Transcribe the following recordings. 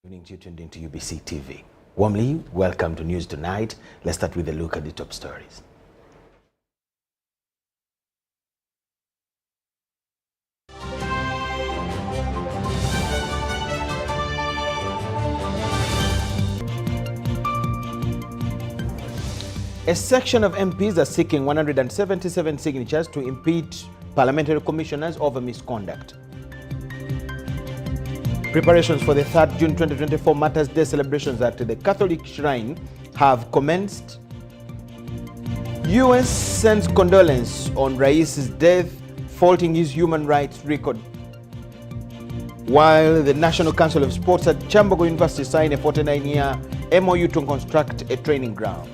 Good evening, you tuned into UBC TV. Warmly welcome to News Tonight. Let's start with a look at the top stories. A section of MPs are seeking 177 signatures to impeach parliamentary commissioners over misconduct. Preparations for the 3rd June 2024 Matyrs Day celebrations at the Catholic Shrine have commenced. US sends condolence on Rais's death, faulting his human rights record. While the National Council of Sports at Chambogo University signed a 49-year MOU to construct a training ground.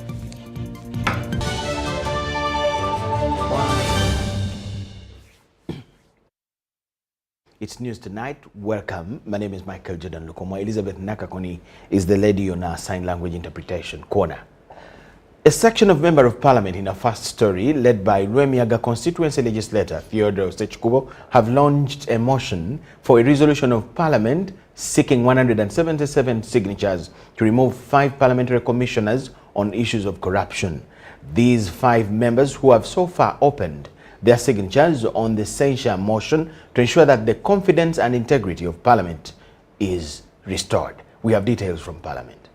It's News Tonight. Welcome. My name is Micheal Lukomwa. Elizabeth Nakakoni is the lady on our sign language interpretation corner. A section of Member of Parliament in a first story led by Rwemiyaga constituency legislator Theodore Sechkubo have launched a motion for a resolution of Parliament seeking 177 signatures to remove 5 parliamentary commissioners on issues of corruption. These 5 members who have so far opened their signatures on the censure motion to ensure that the confidence and integrity of Parliament is restored. We have details from Parliament.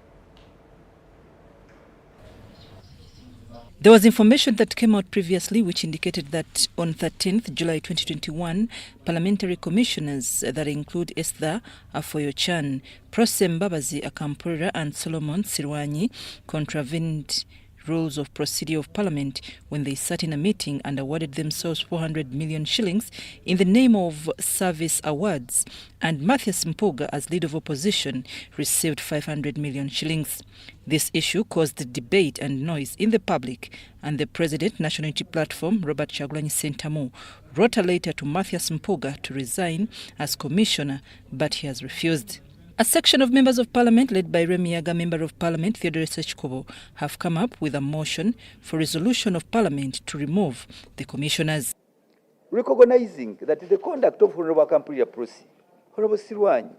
There was information that came out previously which indicated that on 13th July 2021, parliamentary commissioners that include Esther Afoyo-Chan, Prosem Babazi Akampurira and Solomon Sirwanyi contravened rules of procedure of Parliament when they sat in a meeting and awarded themselves 400 million shillings in the name of service awards, and Matyrs as leader of opposition received 500 million shillings. This issue caused debate and noise in the public, and the President, National Unity Platform, Robert Kyagulanyi Ssentamu, wrote a letter to Matyrs to resign as commissioner, but he has refused. A section of members of Parliament led by Rwemiyaga Member of Parliament Theodore Sechkubo have come up with a motion for resolution of Parliament to remove the commissioners. Recognizing that the conduct of Honorable Parish, Honorable Sirwanyi,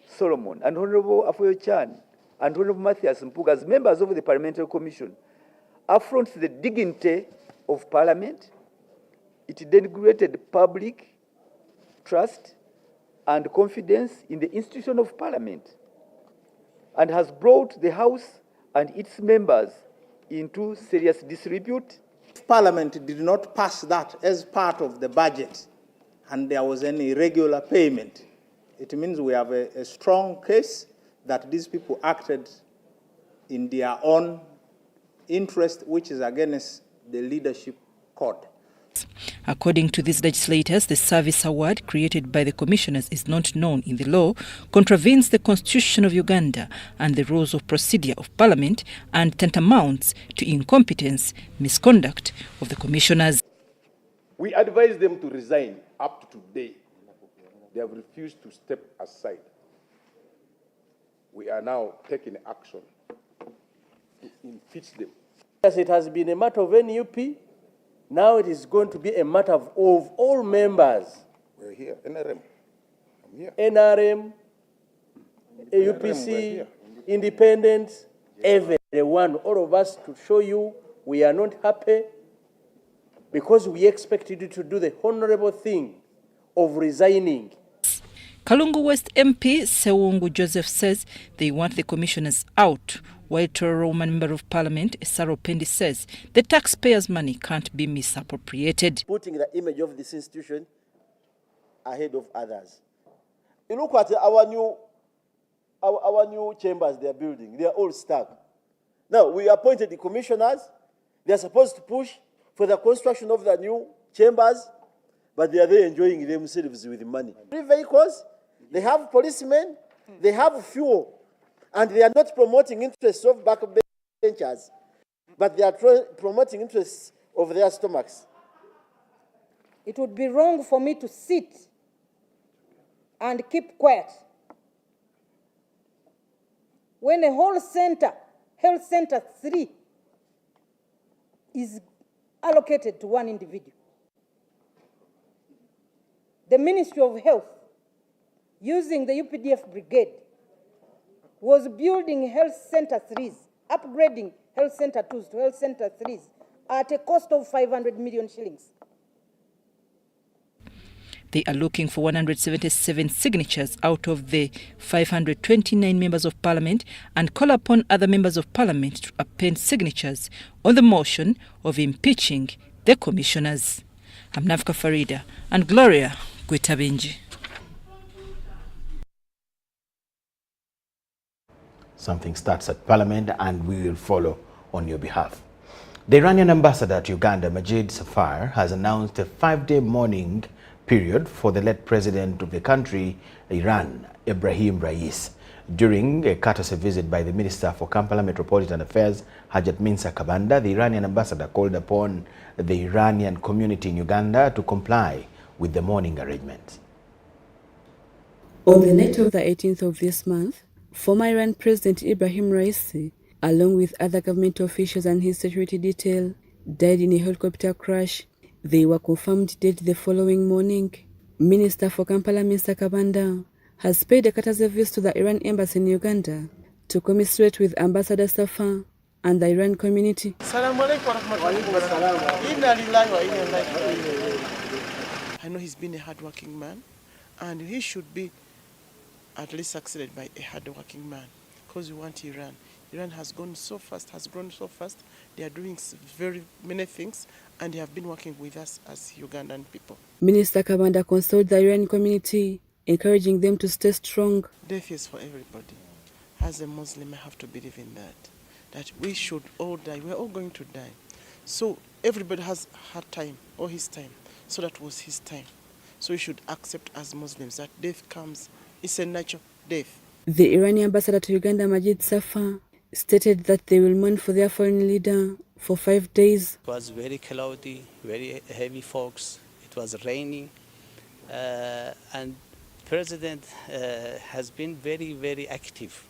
Solomon, and Honorable Afoyo-Chan, and Honorable Matyrs as members of the Parliamentary Commission affronts the dignity of Parliament, it denigrated public trust and confidence in the institution of Parliament, and has brought the House and its members into serious disrepute. If Parliament did not pass that as part of the budget and there was any irregular payment, it means we have a strong case that these people acted in their own interest, which is against the leadership code. According to these legislators, the service award created by the commissioners is not known in the law, contravenes the Constitution of Uganda and the rules of procedure of Parliament, and tantamounts to incompetence, misconduct of the commissioners. We advise them to resign. Up to today, they have refused to step aside. We are now taking action to impeach them. As it has been a matter of NUP, now it is going to be a matter of all members. We're here, NRM. I'm here. NRM, AUPC, independents, everyone, all of us, to show you we are not happy because we expected you to do the honorable thing of resigning. Kalungu West MP Sewungu Joseph says they want the commissioners out, while Tororoma Member of Parliament Saro Pendi says the taxpayers' money can't be misappropriated. Putting the image of this institution ahead of others. You look at our new chambers they are building. They are all stuck. Now, we appointed the commissioners. They are supposed to push for the construction of the new chambers, but they are there enjoying themselves with money. 3 vehicles, they have policemen, they have fuel, and they are not promoting interests of backbenchers, but they are promoting interests of their stomachs. It would be wrong for me to sit and keep quiet when a whole center, health center 3, is allocated to one individual. The Ministry of Health, using the UPDF brigade, was building health center 3s, upgrading health center 2s to health center 3s at a cost of 500 million shillings. They are looking for 177 signatures out of the 529 members of parliament and call upon other members of parliament to append signatures on the motion of impeaching the commissioners. I'm Nafka Farida and Gloria Gwitabinji. Something starts at Parliament and we will follow on your behalf. The Iranian ambassador to Uganda, Matyrs, has announced a 5-day mourning period for the late president of the country, Iran, Ibrahim Rais. During a courtesy visit by the Minister for Kampala Metropolitan Affairs, Hajat Minsa Kabanda, the Iranian ambassador called upon the Iranian community in Uganda to comply with the mourning arrangements. On the night of the 18th of this month, former Iran President Ibrahim Raisi, along with other government officials and his security detail, died in a helicopter crash. They were confirmed dead the following morning. Minister for Kampala, Mr. Kabanda, has paid a courtesy visit to the Iran embassy in Uganda to commiserate with Ambassador Safa and the Iran community. I know he's been a hard-working man, and he should be at least succeeded by a hard-working man, because we want Iran. Iran has grown so fast. They are doing very many things, and they have been working with us as Ugandan people. Minister Kabanda consoled the Iran community, encouraging them to stay strong. Death is for everybody. As a Muslim, I have to believe in that we should all die. We're all going to die. So everybody has had time, or his time. So that was his time. So we should accept as Muslims that death comes. It's a natural death. The Iranian ambassador to Uganda, Matyrs Safa, stated that they will mourn for their foreign leader for 5 days. It was very cloudy, very heavy fogs. It was raining, and President has been very, very active,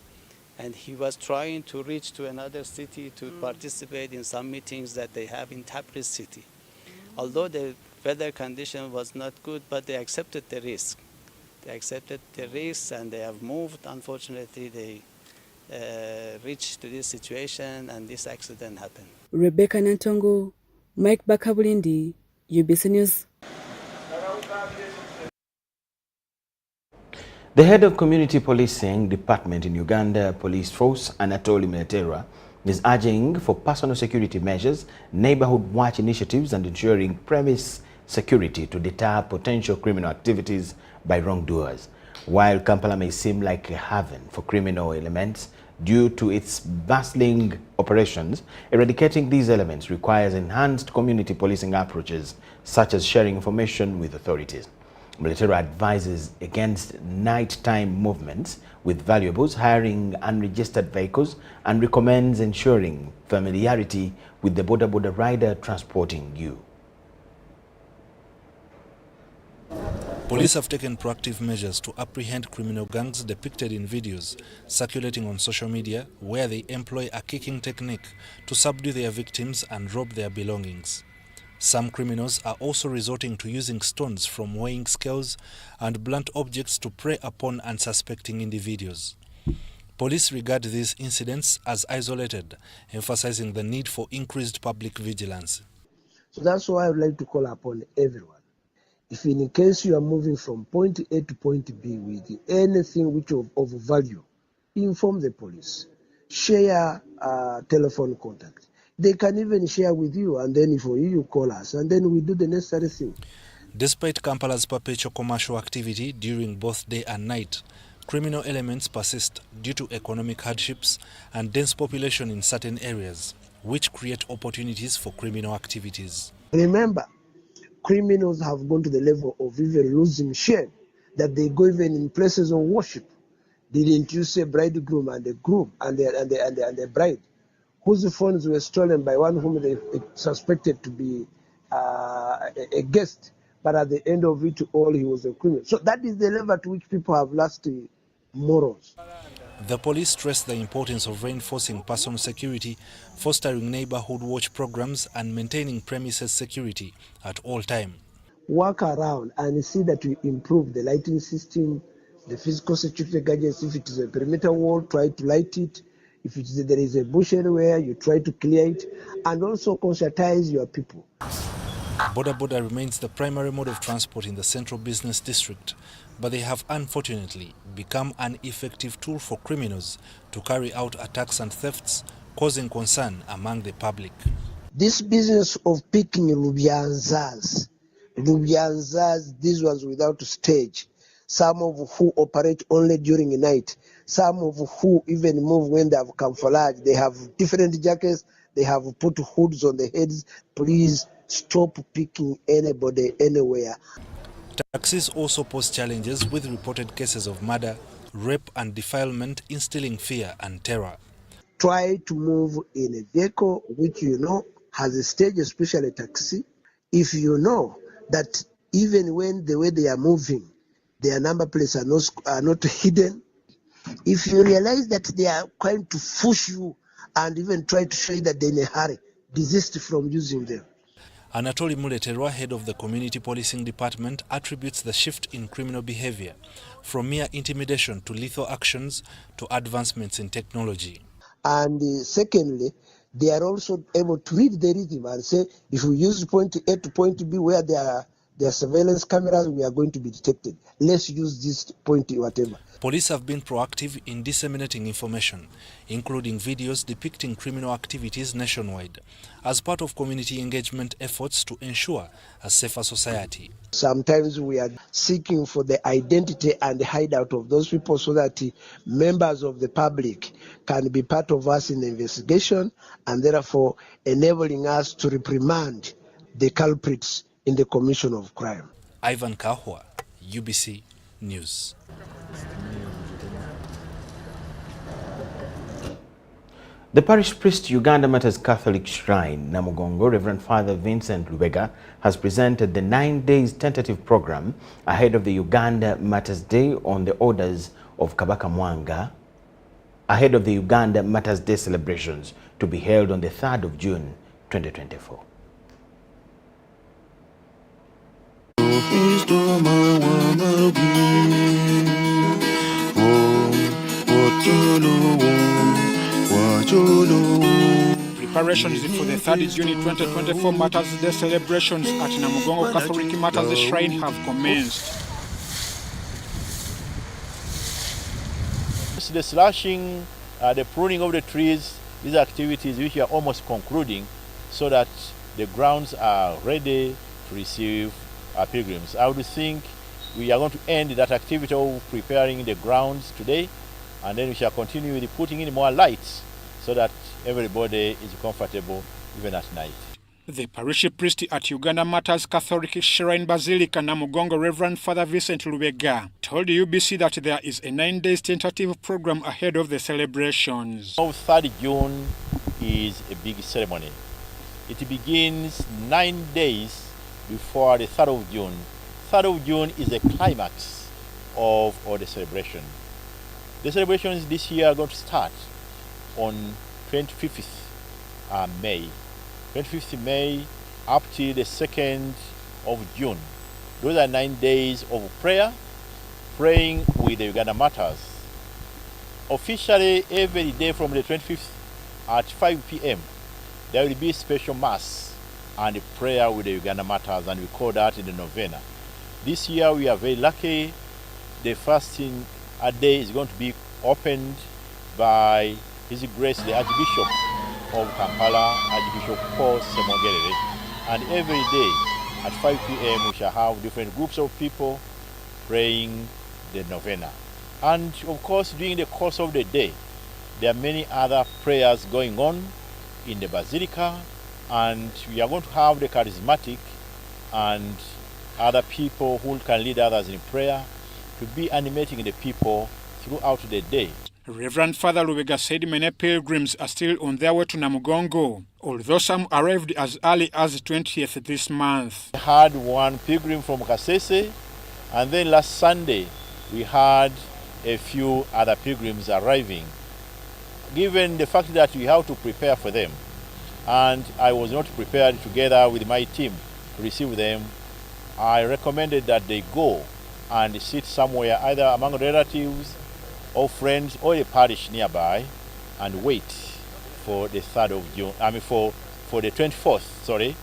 and he was trying to reach to another city to participate in some meetings that they have in Parish city. Although the weather condition was not good, but they accepted the risk. They accepted the risk and they have moved. Unfortunately, they reached to this situation and this accident happened. Rebecca Nantongo, Mike Bakabulindi, UBC News. The head of Community Policing Department in Uganda Police Force, Anatoli Micheal, is urging for personal security measures, neighborhood watch initiatives and ensuring premise security to deter potential criminal activities by wrongdoers. While Kampala may seem like a haven for criminal elements due to its bustling operations, eradicating these elements requires enhanced community policing approaches, such as sharing information with authorities. Micheal advises against nighttime movements with valuables, hiring unregistered vehicles, and recommends ensuring familiarity with the Boda rider transporting you. Police have taken proactive measures to apprehend criminal gangs depicted in videos circulating on social media, where they employ a kicking technique to subdue their victims and rob their belongings. Some criminals are also resorting to using stones from weighing scales and blunt objects to prey upon unsuspecting individuals. Police regard these incidents as isolated, emphasizing the need for increased public vigilance. So that's why I would like to call upon everyone. If in case you are moving from point A to point B with anything which of value, inform the police. Share telephone contact. They can even share with you, and then for you call us, and then we do the necessary thing. Despite Kampala's perpetual commercial activity during both day and night, criminal elements persist due to economic hardships and dense population in certain areas, which create opportunities for criminal activities. Remember, criminals have gone to the level of even losing shame, that they go even in places of worship. Didn't you say bridegroom and the groom and the bride, whose phones were stolen by one whom they suspected to be a guest, but at the end of it all, he was a criminal. So that is the level to which people have lost morals. The police stressed the importance of reinforcing personal security, fostering neighborhood watch programs, and maintaining premises security at all times. Work around and see that we improve the lighting system, the physical security gadgets. If it is a perimeter wall, try to light it. If there is a bush anywhere, you try to clear it, and also conscientize your people. Boda remains the primary mode of transport in the central business district, but they have unfortunately become an effective tool for criminals to carry out attacks and thefts, causing concern among the public. This business of picking Lubyanzas, these ones without stage, some of who operate only during the night, some of who even move when they have camouflage, they have different jackets, they have put hoods on their heads. Please stop picking anybody anywhere. Taxis also pose challenges with reported cases of murder, rape and defilement, instilling fear and terror. Try to move in a vehicle which you know has a stage, especially a taxi. If you know that even when the way they are moving, their number plates are not hidden, if you realize that they are trying to push you and even try to show you that they're in a hurry, desist from using them. Anatoli Muleterwa, head of the Community Policing Department, attributes the shift in criminal behavior from mere intimidation to lethal actions to advancements in technology. And secondly, they are also able to read the rhythm and say, if we use point A to point B where there are surveillance cameras, we are going to be detected. Let's use this point whatever. Police have been proactive in disseminating information, including videos depicting criminal activities nationwide, as part of community engagement efforts to ensure a safer society. Sometimes we are seeking for the identity and the hideout of those people so that members of the public can be part of us in the investigation and therefore enabling us to reprimand the culprits in the commission of crime. Ivan Kahwa, UBC News. The parish priest, Uganda Matyrs Catholic Shrine, Namugongo, Reverend Father Vincent Lubega, has presented the 9 days tentative program ahead of the Uganda Matyrs Day on the orders of Kabaka Mwanga, ahead of the Uganda Matyrs Day celebrations to be held on the 3rd of June 2024. Preparations for the 3rd June 2024 Matyrs Day celebrations at Namugongo Catholic Matyrs Shrine have commenced. The slashing, the pruning of the trees, these activities which are almost concluding so that the grounds are ready to receive our pilgrims. I would think we are going to end that activity of preparing the grounds today, and then we shall continue with putting in more lights so that everybody is comfortable even at night. The parish priest at Uganda Matyrs Catholic Shrine Basilica Namugongo, Reverend Father Vincent Lubega, told UBC that there is a 9 days tentative program ahead of the celebrations. 3rd June is a big ceremony. It begins 9 days before the 3rd of June. 3rd of June is the climax of all the celebration. The celebrations this year are going to start on 25th May. 25th May up to the 2nd of June. Those are 9 days of prayer, praying with the Uganda Matyrs. Officially, every day from the 25th at 5 p.m., there will be special mass and prayer with the Uganda Matyrs, and we call that in the novena. This year we are very lucky. The fasting day is going to be opened by His Grace the Archbishop of Kampala, Archbishop Paul Semongerere, and every day at 5 p.m. we shall have different groups of people praying the novena. And of course, during the course of the day, there are many other prayers going on in the Basilica, and we are going to have the charismatic and other people who can lead others in prayer to be animating the people throughout the day. Reverend Father Lubega said many pilgrims are still on their way to Namugongo, although some arrived as early as the 20th this month. We had one pilgrim from Kasese, and then last Sunday we had a few other pilgrims arriving. Given the fact that we have to prepare for them, and I was not prepared together with my team to receive them, I recommended that they go and sit somewhere, either among relatives or friends or a parish nearby, and wait for the 3rd of June, for the 24th,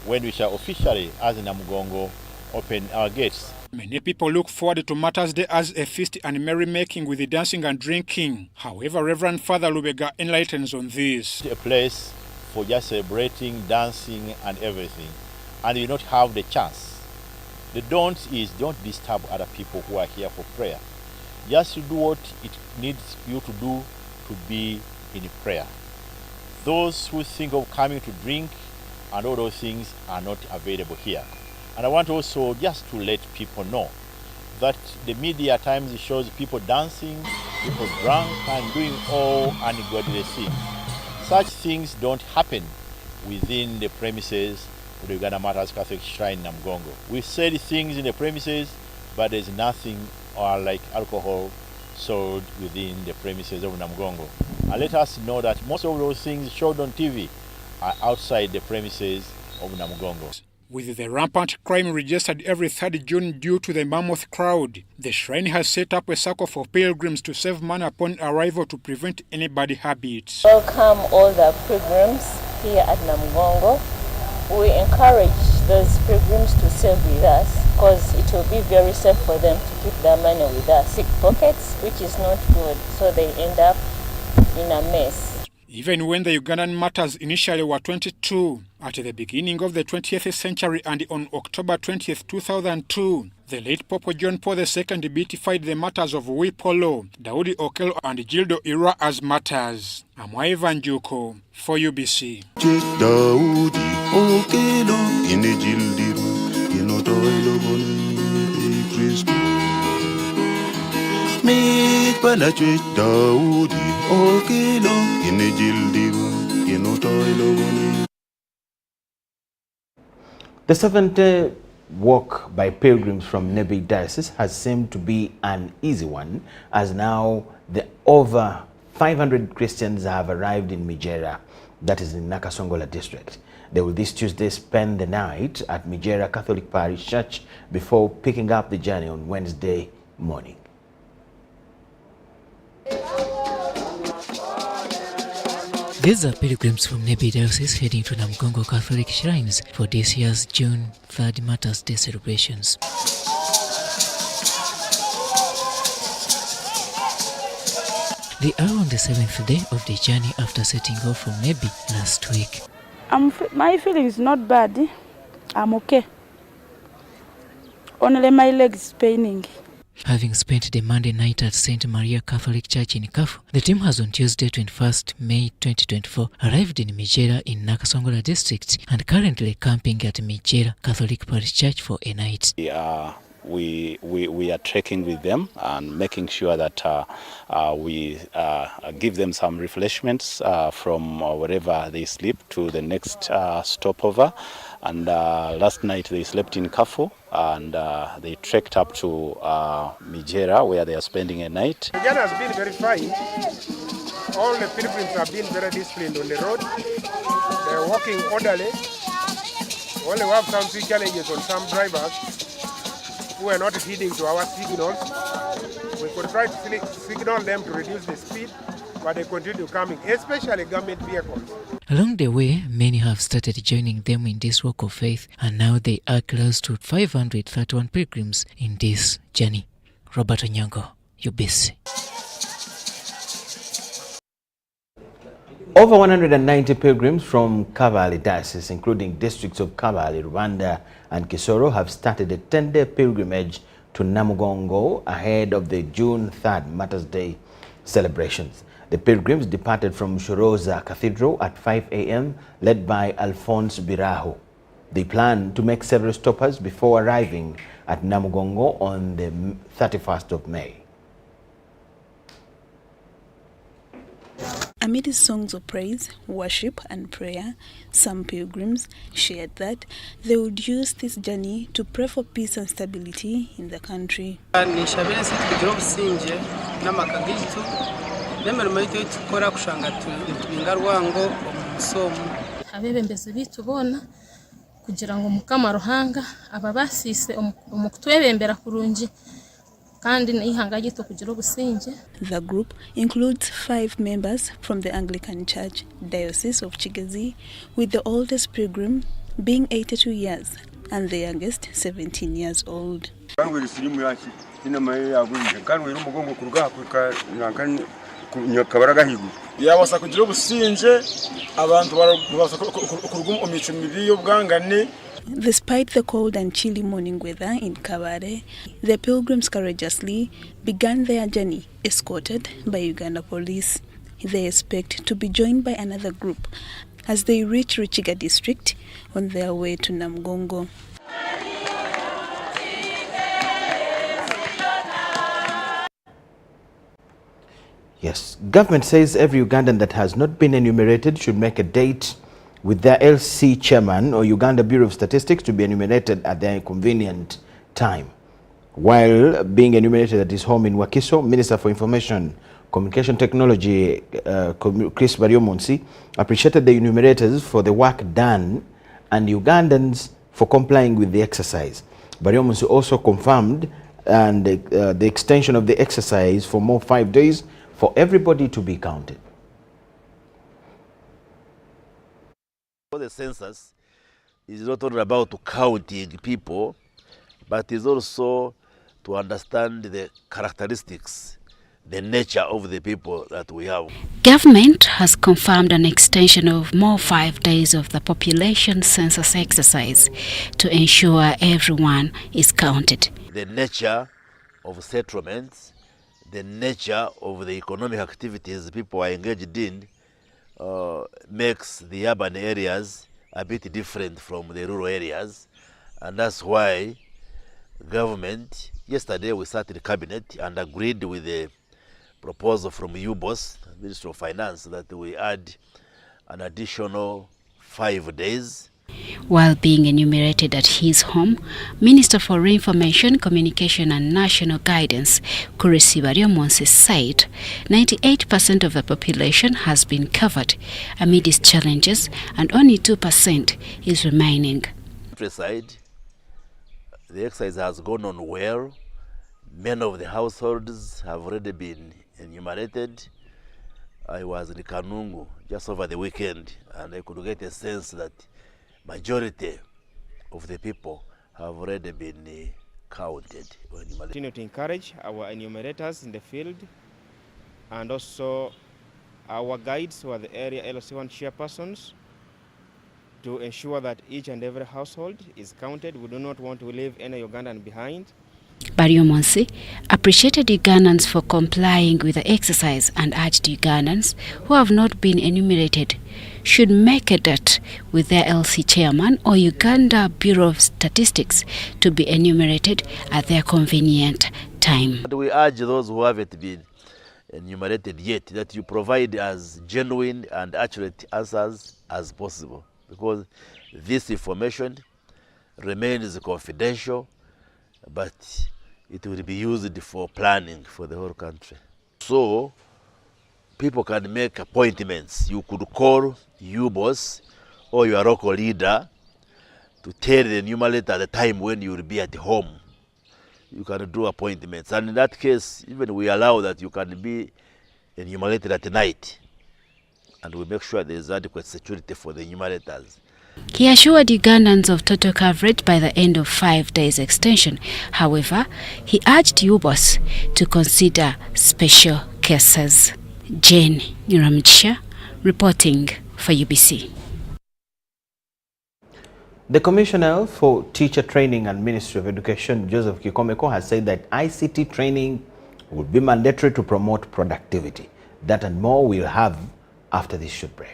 when we shall officially, as Namugongo, open our gates. Many people look forward to Matyrs Day as a feast and merrymaking with the dancing and drinking. However, Reverend Father Lubega enlightens on this. A place for just celebrating, dancing, and everything, and you not have the chance. The don't disturb other people who are here for prayer. Just to do what it needs you to do to be in prayer. Those who think of coming to drink and all those things are not available here. And I want also just to let people know that the media at times shows people dancing, people drunk and doing all ungodly things. Such things don't happen within the premises of the Uganda Matyrs Catholic Shrine in Namugongo. We say things in the premises, but there's nothing like alcohol sold within the premises of Namugongo. And let us know that most of those things showed on TV are outside the premises of Namugongo. With the rampant crime registered every 3rd June due to the mammoth crowd, the shrine has set up a circle for pilgrims to save money upon arrival to prevent any bad habits. Welcome all the pilgrims here at Namugongo. We encourage those pilgrims to save with us because it will be very safe for them to keep their money with us. Sick pockets, which is not good, so they end up in a mess. Even when the Ugandan Matyrs initially were 22, at the beginning of the 20th century and on October 20th, 2002, the late Pope John Paul II beatified the Matyrs of Wipolo, Daudi Okello and Gildo Ira as Matyrs. I'm Ivan Juko for UBC. The 7th walk by pilgrims from Nebi Diocese has seemed to be an easy one, as now the over 500 Christians have arrived in Mijera, that is in Nakasongola district. They will this Tuesday spend the night at Mijera Catholic Parish Church before picking up the journey on Wednesday morning. These are pilgrims from Nebi Diocese heading to Namugongo Catholic Shrines for this year's June 3rd Matyrs Day celebrations. They are on the 7th day of the journey after setting off from Nebi last week. My feeling is not bad. I'm okay. Only my legs paining. Having spent the Monday night at St. Maria Catholic Church in Kafu, the team has on Tuesday 21st May 2024 arrived in Mijera in Nakasongola district and currently camping at Mijera Catholic Parish Church for a night. We are trekking with them and making sure that we give them some refreshments from wherever they sleep to the next stopover. And last night they slept in Kafu and they trekked up to Mijera where they are spending a night. The journey has been very fine. All the pilgrims have been very disciplined on the road. They are walking orderly. Only we have some few challenges on some drivers who are not heeding to our signals. We could try to signal them to reduce the speed, but they continue coming, especially government vehicles. Along the way, many have started joining them in this walk of faith, and now they are close to 531 pilgrims in this journey. Robert Onyango, UBC. Over 190 pilgrims from Kabale Diocese, including districts of Kabale, Rwanda, and Kisoro, have started a 10-day pilgrimage to Namugongo ahead of the June 3rd Matyrs Day celebrations. The pilgrims departed from Shoroza Cathedral at 5 a.m., led by Alphonse Biraho. They plan to make several stoppers before arriving at Namugongo on the 31st of May. Amid songs of praise, worship and prayer, some pilgrims shared that they would use this journey to pray for peace and stability in the country. Abebembezi bitubona kugira ngo mukama ruhanga ababasise omukutwebembera kurungi The group includes 5 members from the Anglican Church, Diocese of Kigezi, with the oldest pilgrim being 82 years and the youngest 17 years old. Yabasa kugira obusinge abantu barabasa kuruguma omico mibi y'obwangane. Despite the cold and chilly morning weather in Kabare, the pilgrims courageously began their journey, escorted by Uganda police. They expect to be joined by another group as they reach Ruchiga district on their way to Namugongo. Yes, government says every Ugandan that has not been enumerated should make a date with their LC chairman or Uganda Bureau of Statistics to be enumerated at their convenient time. While being enumerated at his home in Wakiso, Minister for Information, Communication Technology, Chris Baryomonsi, appreciated the enumerators for the work done and Ugandans for complying with the exercise. Baryomonsi also confirmed the extension of the exercise for more 5 days for everybody to be counted. The census is not only about counting people, but is also to understand the characteristics, the nature of the people that we have. Government has confirmed an extension of more 5 days of the population census exercise to ensure everyone is counted. The nature of settlements, the nature of the economic activities people are engaged in makes the urban areas a bit different from the rural areas, and that's why government, yesterday we sat in the cabinet and agreed with the proposal from UBOS, Ministry of Finance, that we add an additional 5 days. While being enumerated at his home, Minister for Information, Communication and National Guidance, Chris Baryomonsi, said 98% of the population has been covered amid its challenges and only 2% is remaining. The exercise has gone on well. Many of the households have already been enumerated. I was in Kanungu just over the weekend and I could get a sense that majority of the people have already been counted. Continue to encourage our enumerators in the field and also our guides who are the area LC1 chairpersons to ensure that each and every household is counted. We do not want to leave any Ugandan behind. Baryomonsi appreciated Ugandans for complying with the exercise and urged Ugandans who have not been enumerated should make a date with their LC chairman or Uganda Bureau of Statistics to be enumerated at their convenient time. We urge those who haven't been enumerated yet that you provide as genuine and accurate answers as possible, because this information remains confidential, but it will be used for planning for the whole country. So people can make appointments. You could call your boss or your local leader to tell the enumerator at the time when you will be at home. You can do appointments, and in that case, even we allow that you can be enumerated at night, and we make sure there is adequate security for the enumerators. He assured Ugandans of total coverage by the end of 5 days extension. However, he urged UBOS to consider special cases. Jane Nyiramigisha reporting for UBC. The Commissioner for Teacher Training and Ministry of Education, Joseph Kikomeko, has said that ICT training will be mandatory to promote productivity. That and more we'll have after this short break.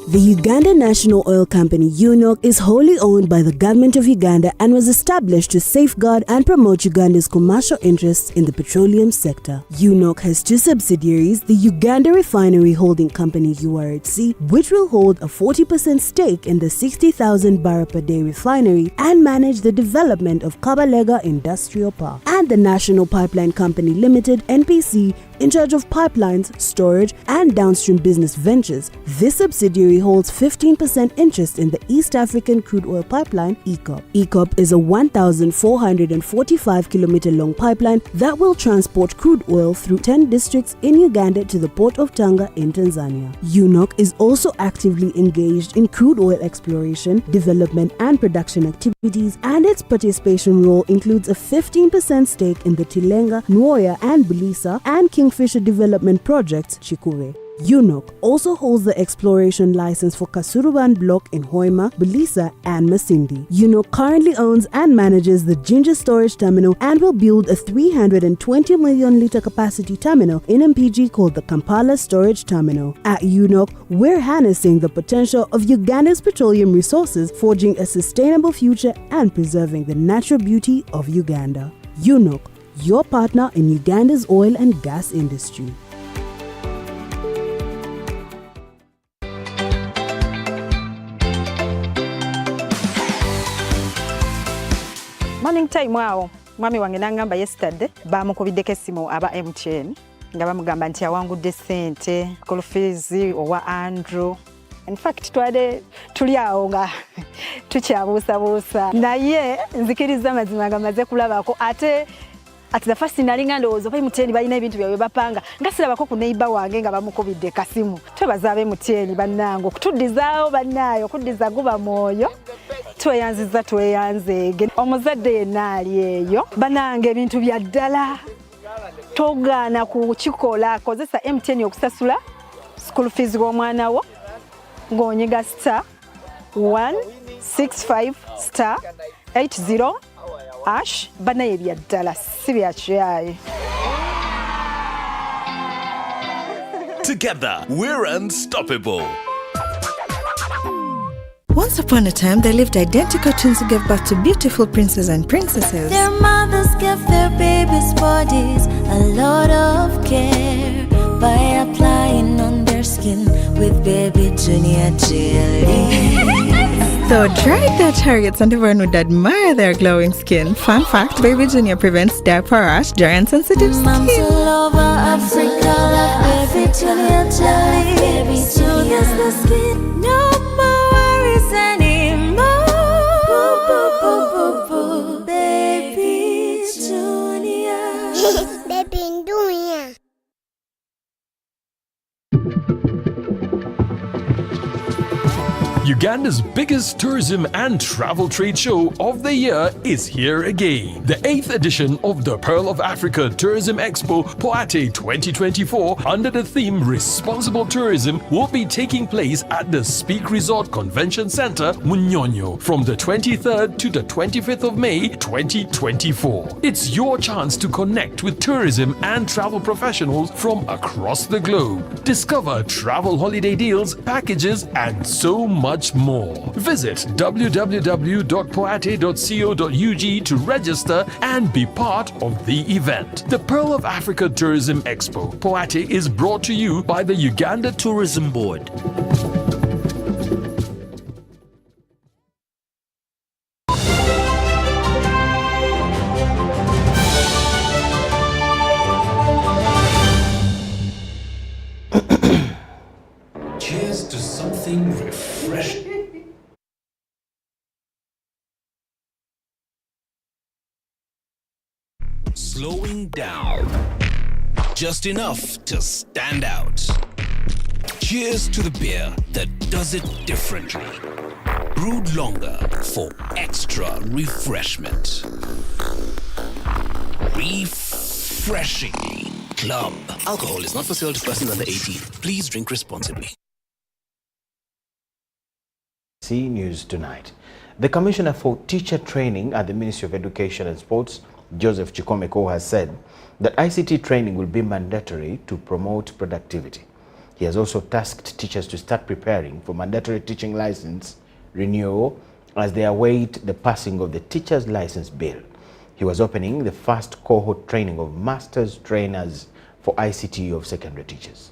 The Uganda National Oil Company, UNOC, is wholly owned by the Government of Uganda and was established to safeguard and promote Uganda's commercial interests in the petroleum sector. UNOC has 2 subsidiaries, the Uganda Refinery Holding Company URHC, which will hold a 40% stake in the 60,000 barrel per day refinery and manage the development of Kabalega Industrial Park, and the National Pipeline Company Limited, NPC, in charge of pipelines, storage, and downstream business ventures. This subsidiary holds 15% interest in the East African Crude Oil Pipeline, EACOP. EACOP is a 1,445-kilometer long pipeline that will transport crude oil through 10 districts in Uganda to the port of Tanga in Tanzania. UNOC is also actively engaged in crude oil exploration, development, and production activities, and its participation role includes a 15% stake in the Tilenga, Nwoya, and Bulisa and Kingfisher development projects, Chikure. UNOC also holds the exploration license for Kasuruban Block in Hoima, Bulisa, and Masindi. UNOC currently owns and manages the Ginger Storage Terminal and will build a 320 million litre capacity terminal in MPG called the Kampala Storage Terminal. At UNOC, we're harnessing the potential of Uganda's petroleum resources, forging a sustainable future and preserving the natural beauty of Uganda. UNOC, your partner in Uganda's oil and gas industry. Morning time wao mwami wange nangamba yesterday bamukubiddeko essimu aba MTN nga bamugamba nti awangudde ssente school fees owa Andrew. In fact tuli awo nga tukyabuusabuusa naye nzikiriza mazima nga maze kulabako ate the first nalinga ndowooza oba MTN balina ebintu byabwe bapanga nga sirabako ku neighbor wange nga bamukubidde kasimu. Twebaza abe MTN bannange okutuddizaawo bannaayo okuddiza guba mwoyo. Tweyanzeege omuzadde yenna ali eyo bannange ebintu bya ddala togaana kukikola kozesa MTN okusasula school fees w'omwana wo ng'onyiga *165*80# banaye bya ddala si bya kyayi. Together we're unstoppable. Once upon a time, there lived identical twins who gave birth to beautiful princes and princesses. Their mothers gave their babies' bodies a lot of care by applying on their skin with baby Junior jelly. Though dried their chariots and everyone would admire their glowing skin. Fun fact, baby Junior prevents diaper rash, dry and sensitive skin. Moms all over Africa love baby Junior jelly. Baby Junior's the skin. No more worries anymore. Boo, boo, boo, boo, boo. Baby Junior. Baby Junior. Uganda's biggest tourism and travel trade show of the year is here again. The 8th edition of the Pearl of Africa Tourism Expo Poate 2024 under the theme Responsible Tourism will be taking place at the Speak Resort Convention Center, Munyonyo from the 23rd to the 25th of May 2024. It's your chance to connect with tourism and travel professionals from across the globe. Discover travel holiday deals, packages, and so much more. Visit www.poate.co.ug to register and be part of the event. The Pearl of Africa Tourism Expo Poate is brought to you by the Uganda Tourism Board. Cheers to something refreshing. Slowing down. Just enough to stand out. Cheers to the beer that does it differently. Brewed longer for extra refreshment. Refreshingly Club. Alcohol is not for sale to persons under 18. Please drink responsibly. See News Tonight. The Commissioner for Teacher Training at the Ministry of Education and Sports, Joseph Chikomeko, has said that ICT training will be mandatory to promote productivity. He has also tasked teachers to start preparing for mandatory teaching license renewal as they await the passing of the Teachers License Bill. He was opening the first cohort training of Matyrs trainers for ICT of secondary teachers.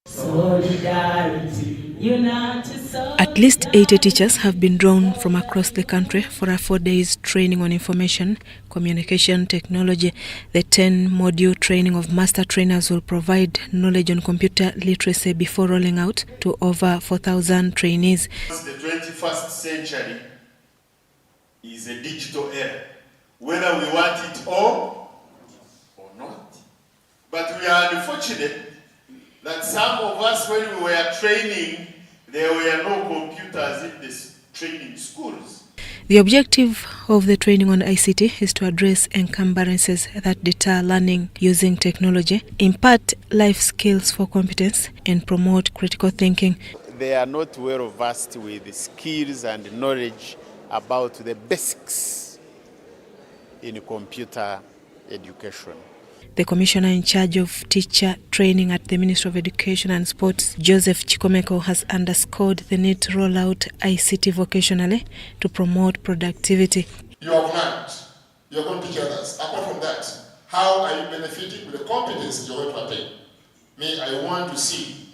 Solidarity, unity. At least 80 teachers have been drawn from across the country for a 4 days training on information communication technology. The 10-module training of master trainers will provide knowledge on computer literacy before rolling out to over 4,000 trainees. The 21st century is a digital era, whether we want it or not. But we are unfortunate that some of us, when we were training, there were no computers in the training schools. The objective of the training on ICT is to address encumbrances that deter learning using technology, impart life skills for competence, and promote critical thinking. They are not well versed with skills and knowledge about the basics in computer education. The commissioner in charge of teacher training at the Ministry of Education and Sports, Joseph Chikomeko, has underscored the need to roll out ICT vocationally to promote productivity. You have learned, you're going to teach others. Apart from that, how are you benefiting with the competence you're going to attain? Me, I want to see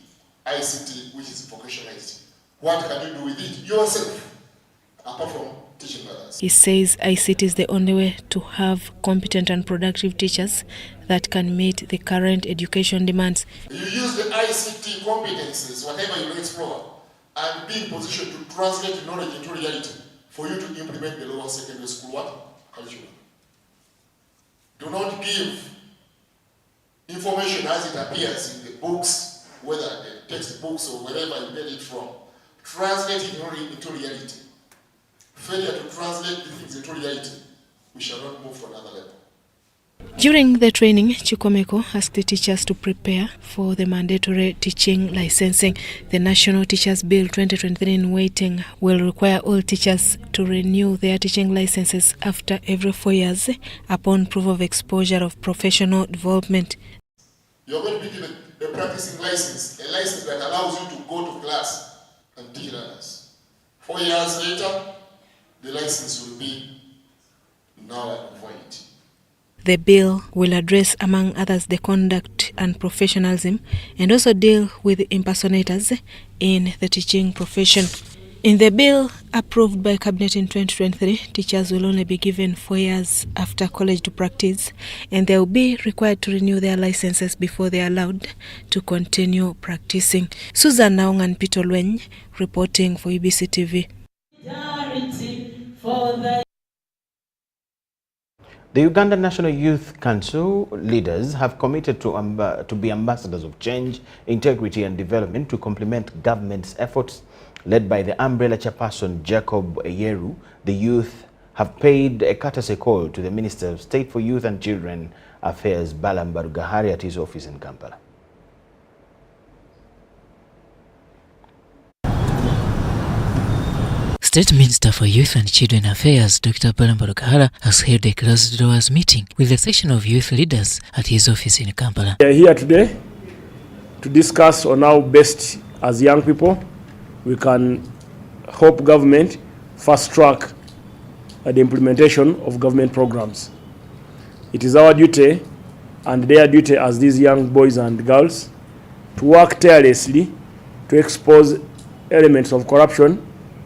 ICT which is vocationalized. What can you do with it yourself, apart from teaching others? He says ICT is the only way to have competent and productive teachers that can meet the current education demands. You use the ICT competences, whatever you explore, and be in position to translate knowledge into reality for you to implement the lower secondary school curriculum. Do not give information as it appears in the books, whether the textbooks or wherever you get it from. Translate it into reality. Failure to translate the things into reality, we shall not move to another level. During the training, Chikomeko asked the teachers to prepare for the mandatory teaching licensing. The National Teachers Bill 2023 in waiting will require all teachers to renew their teaching licenses after every 4 years upon proof of exposure of professional development. You're going to be given a practicing license, a license that allows you to go to class and teach others. 4 years later, the license will be null and void. The bill will address, among others, the conduct and professionalism and also deal with impersonators in the teaching profession. In the bill approved by Cabinet in 2023, teachers will only be given 4 years after college to practice, and they will be required to renew their licenses before they are allowed to continue practicing. Susan Naung and Peter Lweny reporting for UBC TV. The Uganda National Youth Council leaders have committed to be ambassadors of change, integrity and development to complement government's efforts. Led by the umbrella chairperson Jacob Eyeru, the youth have paid a courtesy call to the Minister of State for Youth and Children Affairs, Balaam Barugahari, at his office in Kampala. State Minister for Youth and Children Affairs, Dr. Balaam Barugahari, has held a closed doors meeting with a section of youth leaders at his office in Kampala. We are here today to discuss on how best, as young people, we can help government fast track the implementation of government programs. It is our duty and their duty as these young boys and girls to work tirelessly to expose elements of corruption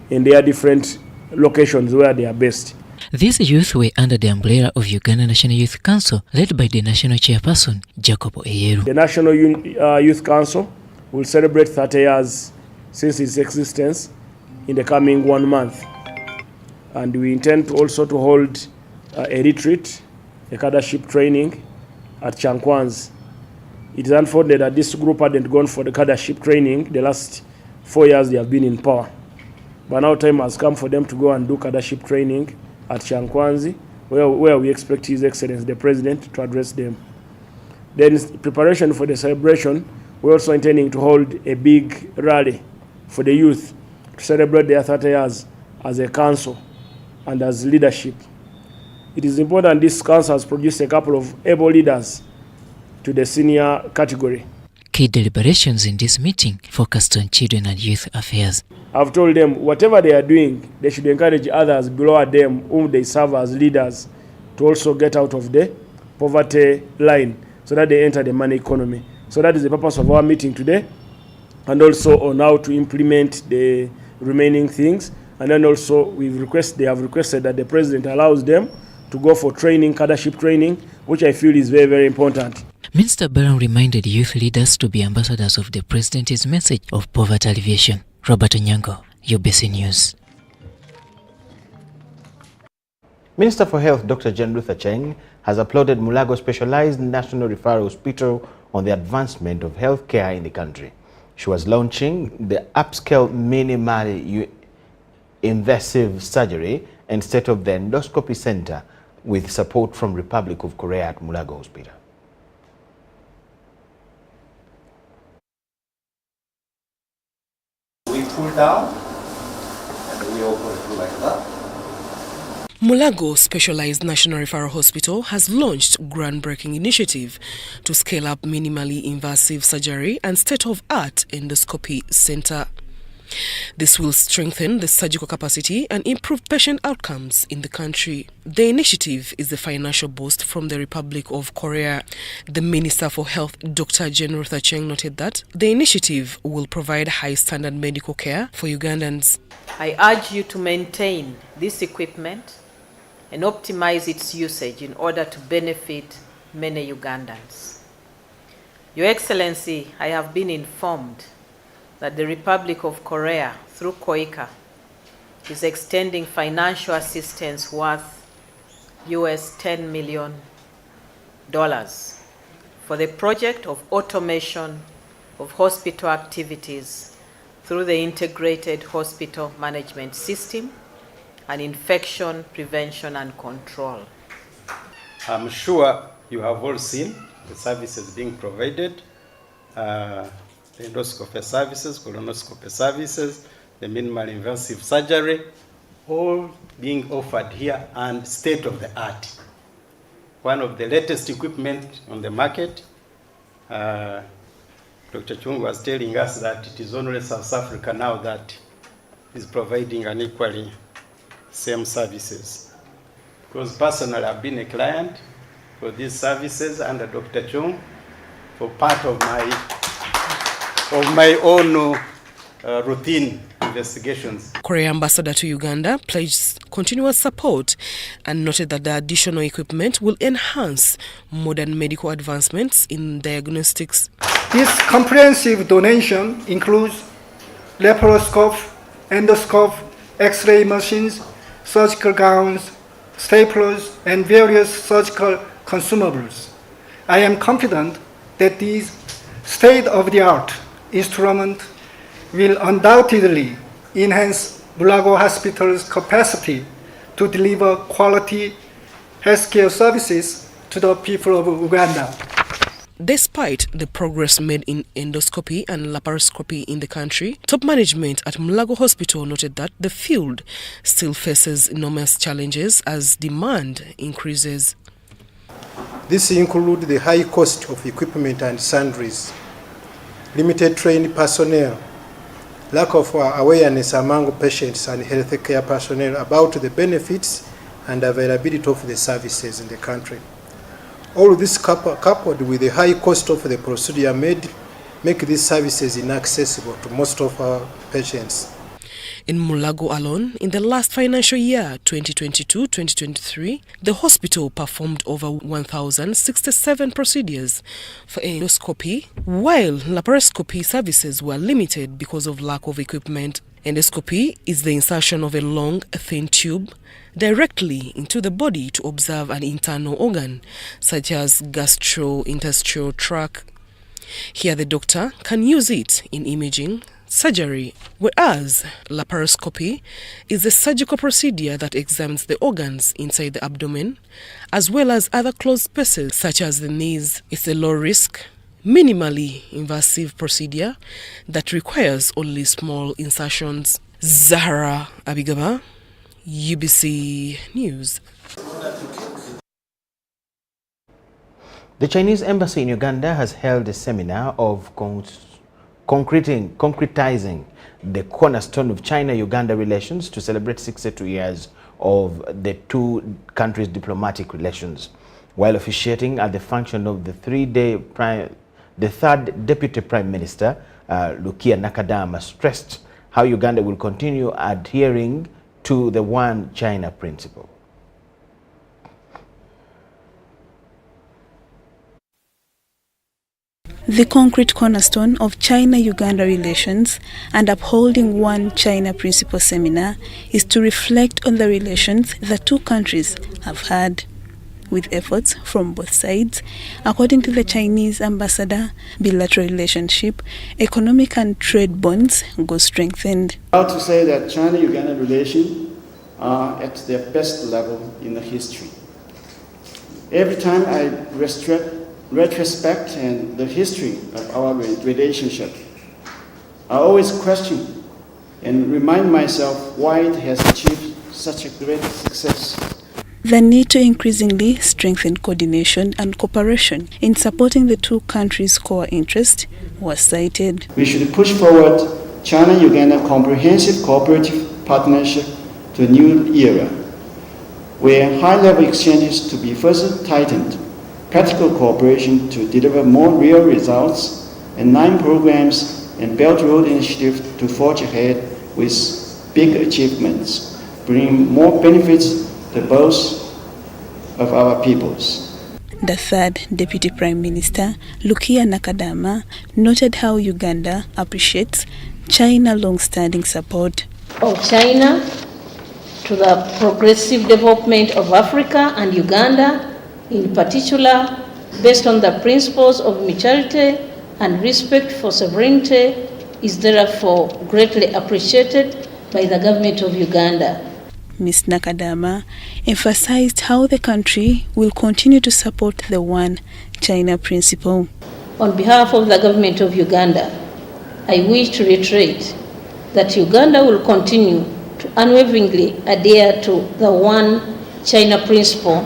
in their different locations where they are based. These youth were under the umbrella of Uganda National Youth Council, led by the national chairperson, Jacob Eyeru. The National Youth Council will celebrate 30 years since its existence in the coming 1 month. And we intend also to hold a retreat, a cadreship training at Chankwanzi. It is unfortunate that this group hadn't gone for the cadreship training the last 4 years they have been in power. But now time has come for them to go and do cadreship training at Chankwanzi, where we expect His Excellency the President to address them. Then in preparation for the celebration, we're also intending to hold a big rally for the youth to celebrate their 30 years as a council and as leadership. It is important this council has produced a couple of able leaders to the senior category. Key deliberations in this meeting focused on children and youth affairs. I've told them whatever they are doing, they should encourage others below them whom they serve as leaders to also get out of the poverty line so that they enter the money economy. So that is the purpose of our meeting today, and also on how to implement the remaining things. And then also they have requested that the president allows them to go for training, cadreship training, which I feel is very, very important. Minister Brown reminded youth leaders to be ambassadors of the president's message of poverty alleviation. Robert Onyango, UBC News. Minister for Health Dr. Jane Ruth Acheng has applauded Mulago Specialized National Referral Hospital on the advancement of health care in the country. She was launching the upscale minimally invasive surgery and state-of-the endoscopy center with support from Republic of Korea at Mulago Hospital. We pull down and we open through like that. Mulago Specialized National Referral Hospital has launched groundbreaking initiative to scale up minimally invasive surgery and state-of-art endoscopy center. This will strengthen the surgical capacity and improve patient outcomes in the country. The initiative is a financial boost from the Republic of Korea. The Minister for Health, Dr. Jane Ruth Acheng, noted that the initiative will provide high-standard medical care for Ugandans. I urge you to maintain this equipment and optimize its usage in order to benefit many Ugandans. Your Excellency, I have been informed that the Republic of Korea, through KOICA, is extending financial assistance worth US $10 million for the project of automation of hospital activities through the Integrated Hospital Management System and infection prevention and control. I'm sure you have all seen the services being provided, the endoscopy services, colonoscopy services, the minimal invasive surgery, all being offered here and state of the art. One of the latest equipment on the market. Dr. Chung was telling us that it is only South Africa now that is providing an equally same services. Because personally I've been a client for these services under Dr. Chung for part of my own routine investigations. Korea Ambassador to Uganda pledged continuous support and noted that the additional equipment will enhance modern medical advancements in diagnostics. This comprehensive donation includes laparoscope, endoscope, X-ray machines, surgical gowns, staplers, and various surgical consumables. I am confident that these state-of-the-art instruments will undoubtedly enhance Mulago Hospital's capacity to deliver quality healthcare services to the people of Uganda. Despite the progress made in endoscopy and laparoscopy in the country, top management at Mulago Hospital noted that the field still faces enormous challenges as demand increases. This includes the high cost of equipment and sundries, limited trained personnel, lack of awareness among patients and healthcare personnel about the benefits and availability of the services in the country. All this coupled with the high cost of the procedure make these services inaccessible to most of our patients. In Mulago alone, in the last financial year, 2022-2023, the hospital performed over 1,067 procedures for endoscopy, while laparoscopy services were limited because of lack of equipment. Endoscopy is the insertion of a long, thin tube directly into the body to observe an internal organ, such as gastrointestinal tract. Here the doctor can use it in imaging, surgery, whereas laparoscopy is a surgical procedure that examines the organs inside the abdomen, as well as other closed spaces, such as the knees. It's a low-risk, minimally invasive procedure that requires only small insertions. Zahra Abigaba, UBC News. The Chinese embassy in Uganda has held a seminar of concretizing the cornerstone of China-Uganda relations to celebrate 62 years of the two countries' diplomatic relations. While officiating at the function of the third Deputy Prime Minister, Lukia Nakadama, stressed how Uganda will continue adhering to the One China principle. The concrete cornerstone of China-Uganda relations and upholding One China Principle seminar is to reflect on the relations the two countries have had, with efforts from both sides. According to the Chinese ambassador, bilateral relationship, economic and trade bonds go strengthened. Proud to say that China-Uganda relations are at their best level in the history. Every time I retrospect and the history of our relationship, I always question and remind myself why it has achieved such a great success. The need to increasingly strengthen coordination and cooperation in supporting the two countries' core interests was cited. We should push forward China-Uganda comprehensive cooperative partnership to a new era, where high-level exchanges to be further tightened, practical cooperation to deliver more real results, and 9 programs and Belt Road Initiative to forge ahead with big achievements, bringing more benefits to both of our peoples. The third Deputy Prime Minister, Lukia Nakadama, noted how Uganda appreciates China's long-standing support of China to the progressive development of Africa and Uganda, in particular, based on the principles of mutuality and respect for sovereignty, is therefore greatly appreciated by the government of Uganda. Ms. Nakadama emphasized how the country will continue to support the One China principle. On behalf of the government of Uganda, I wish to reiterate that Uganda will continue to unwaveringly adhere to the One China principle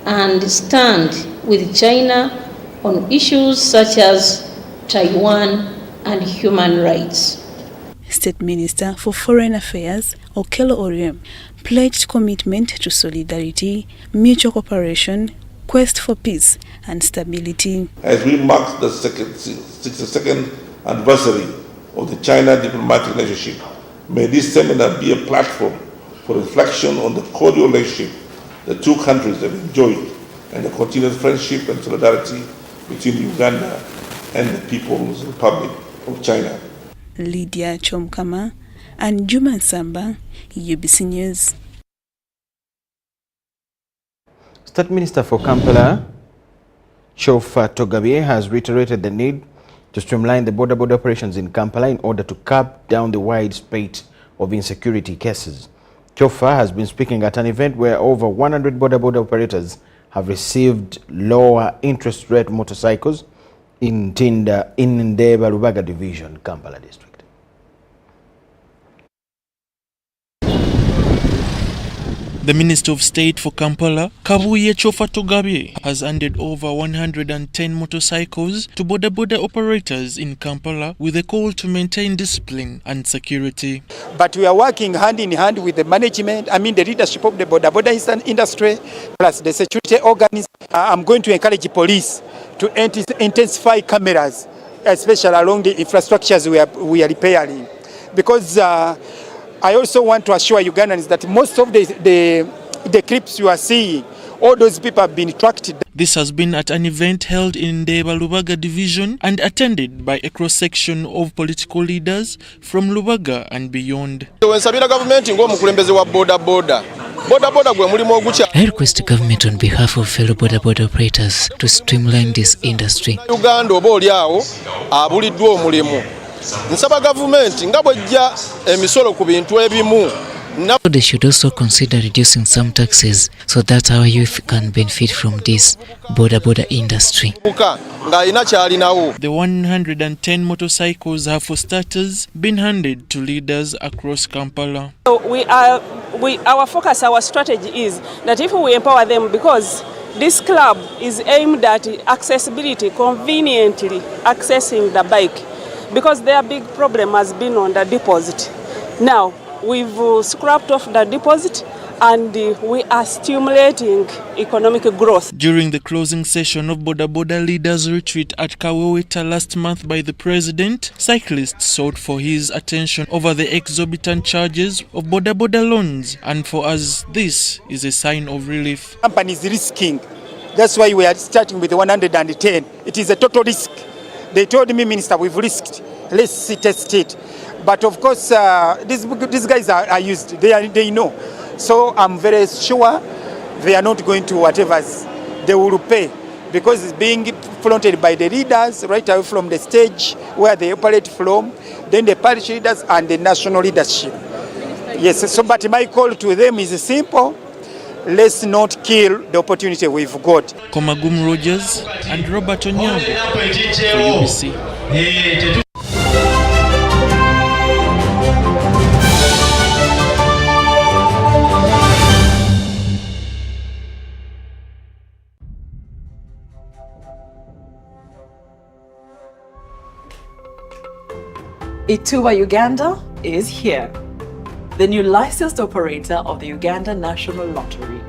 and stand with China on issues such as Taiwan and human rights. State Minister for Foreign Affairs, Okello Oryem, pledged commitment to solidarity, mutual cooperation, quest for peace and stability. As we mark the 62nd anniversary of the China diplomatic relationship, may this seminar be a platform for reflection on the cordial relationship the two countries have enjoyed and the continued friendship and solidarity between Uganda and the People's Republic of China. Lydia Chomkama and Juma Nsamba, UBC News. State Minister for Kampala, Chauffeur Togabie, has reiterated the need to streamline the border operations in Kampala in order to curb down the wide spate of insecurity cases. Chauffeur has been speaking at an event where over 100 border operators have received lower interest rate motorcycles in Ndeba Lubaga Division, Kampala District. The Minister of State for Kampala, Kabuye Chauffeur Togabie, has handed over 110 motorcycles to border operators in Kampala with a call to maintain discipline and security. But we are working hand in hand with the management, the leadership of the border industry, plus the security organs. I'm going to encourage police to intensify cameras, especially along the infrastructures we are repairing. Because I also want to assure Ugandans that most of the clips you are seeing, all those people have been tracked. This has been at an event held in Ndeba Lubaga Division and attended by a cross-section of political leaders from Lubaga and beyond. I request the government on behalf of fellow border operators to streamline this industry. They should also consider reducing some taxes so that our youth can benefit from this border industry. The 110 motorcycles have, for starters, been handed to leaders across Kampala. Our focus, our strategy is that if we empower them, because this club is aimed at accessibility, conveniently accessing the bike, because their big problem has been on the deposit. Now, we've scrapped off the deposit and we are stimulating economic growth. During the closing session of Boda Leaders Retreat at Kaweweta last month by the President, cyclists sought for his attention over the exorbitant charges of Boda loans, and for us this is a sign of relief. Companies risking. That's why we are starting with 110. It is a total risk. They told me, Minister, we've risked. Let's test it. But of course, these guys are used. They know. So I'm very sure they are not going to whatever they will pay, because it's being flaunted by the leaders right away from the stage where they operate from, then the parish leaders and the national leadership. Yes, so but my call to them is simple. Let's not kill the opportunity we've got. Komagum Rogers and Robert Onyango for UBC. Ituba Uganda is here, the new licensed operator of the Uganda National Lottery.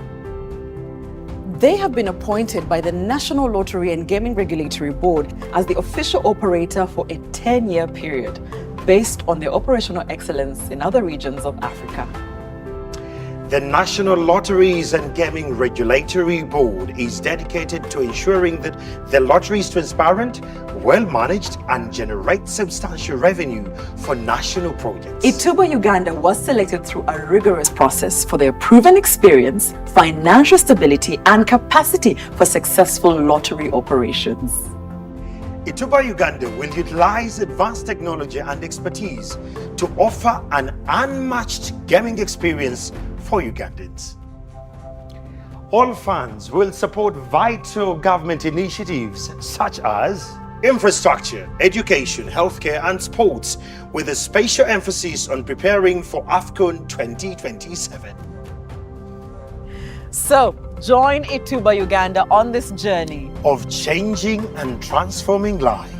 They have been appointed by the National Lottery and Gaming Regulatory Board as the official operator for a 10-year period, based on their operational excellence in other regions of Africa. The National Lotteries and Gaming Regulatory Board is dedicated to ensuring that the lottery is transparent, well-managed and generates substantial revenue for national projects. Ituba Uganda was selected through a rigorous process for their proven experience, financial stability and capacity for successful lottery operations. Ituba Uganda will utilize advanced technology and expertise to offer an unmatched gaming experience for Ugandans. All funds will support vital government initiatives such as infrastructure, education, healthcare and sports, with a special emphasis on preparing for AFCON 2027. So, join Ituba Uganda on this journey of changing and transforming lives.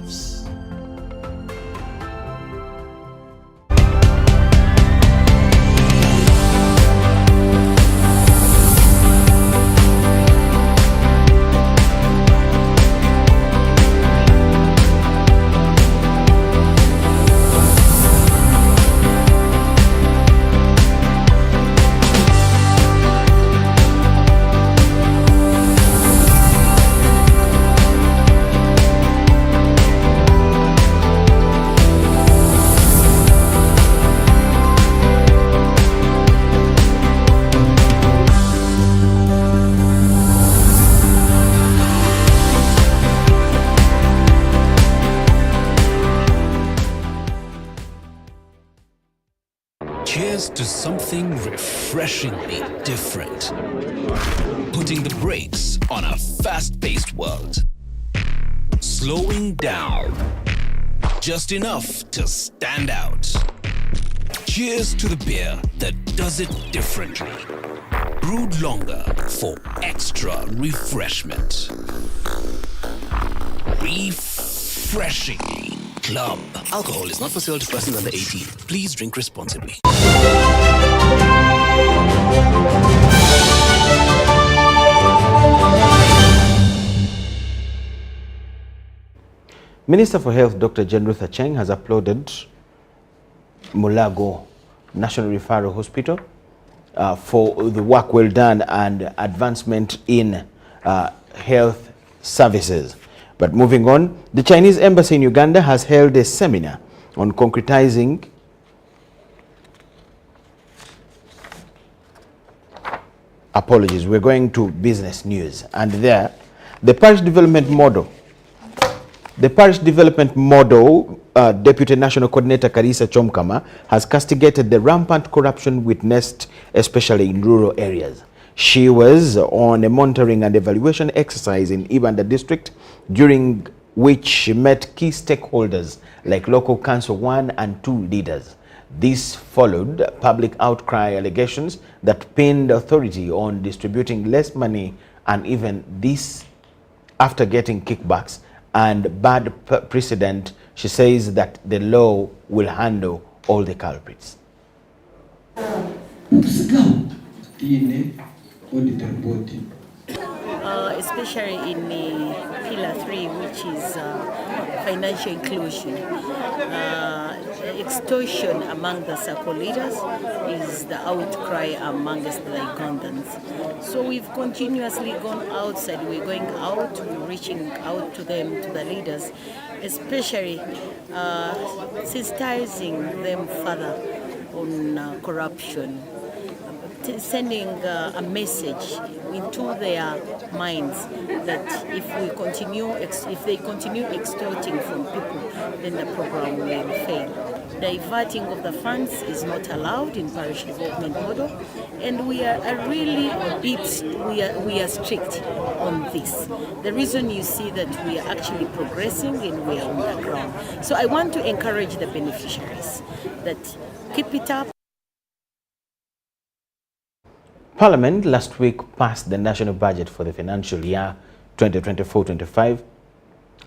Cheers to something refreshingly different. Putting the brakes on a fast-paced world. Slowing down. Just enough to stand out. Cheers to the beer that does it differently. Brewed longer for extra refreshment. Refreshingly Club. Alcohol is not for sale to persons under 18. Please drink responsibly. Minister for Health Dr. Jane Ruth Acheng has applauded Mulago National Referral Hospital for the work well done and advancement in health services. But moving on, the Chinese embassy in Uganda has held a seminar on concretizing apologies. We're going to business news, and there, the parish development model. The parish development model, Deputy National Coordinator Karisa Chomkama has castigated the rampant corruption witnessed, especially in rural areas. She was on a monitoring and evaluation exercise in Ibanda district, during which she met key stakeholders like local council 1 and 2 leaders. This followed public outcry allegations that pinned authority on distributing less money, and even this after getting kickbacks and bad precedent. She says that the law will handle all the culprits. auditor report. Especially in Pillar 3, which is financial inclusion. Extortion among the circle leaders is the outcry amongst the Ugandans. So we've continuously gone outside. We're going out, we're reaching out to them, to the leaders, especially sensitizing them further on corruption, sending a message into their minds that if they continue extorting from people, then the program will fail. Diverting of the funds is not allowed in parish development model, and we are strict on this. The reason you see that we are actually progressing and we are on the ground. So I want to encourage the beneficiaries that keep it up. Parliament last week passed the national budget for the financial year 2024-25,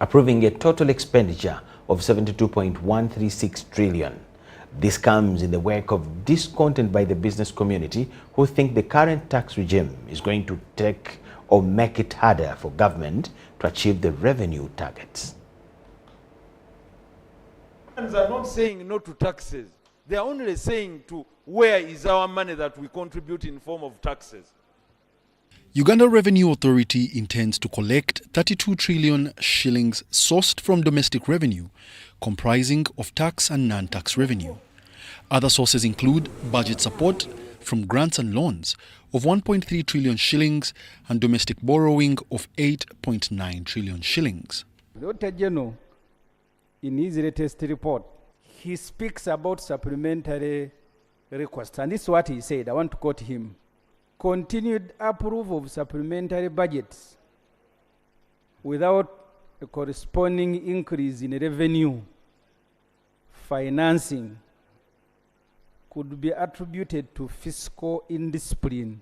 approving a total expenditure of 72.136 trillion. This comes in the wake of discontent by the business community, who think the current tax regime is going to take or make it harder for government to achieve the revenue targets. Are not saying no to taxes. They are only saying to where is our money that we contribute in form of taxes. Uganda Revenue Authority intends to collect 32 trillion shillings sourced from domestic revenue, comprising of tax and non-tax revenue. Other sources include budget support from grants and loans of 1.3 trillion shillings and domestic borrowing of 8.9 trillion shillings. The Auditor General, in his latest report, he speaks about supplementary requests, and this is what he said. I want to quote him. Continued approval of supplementary budgets without a corresponding increase in revenue financing could be attributed to fiscal indiscipline.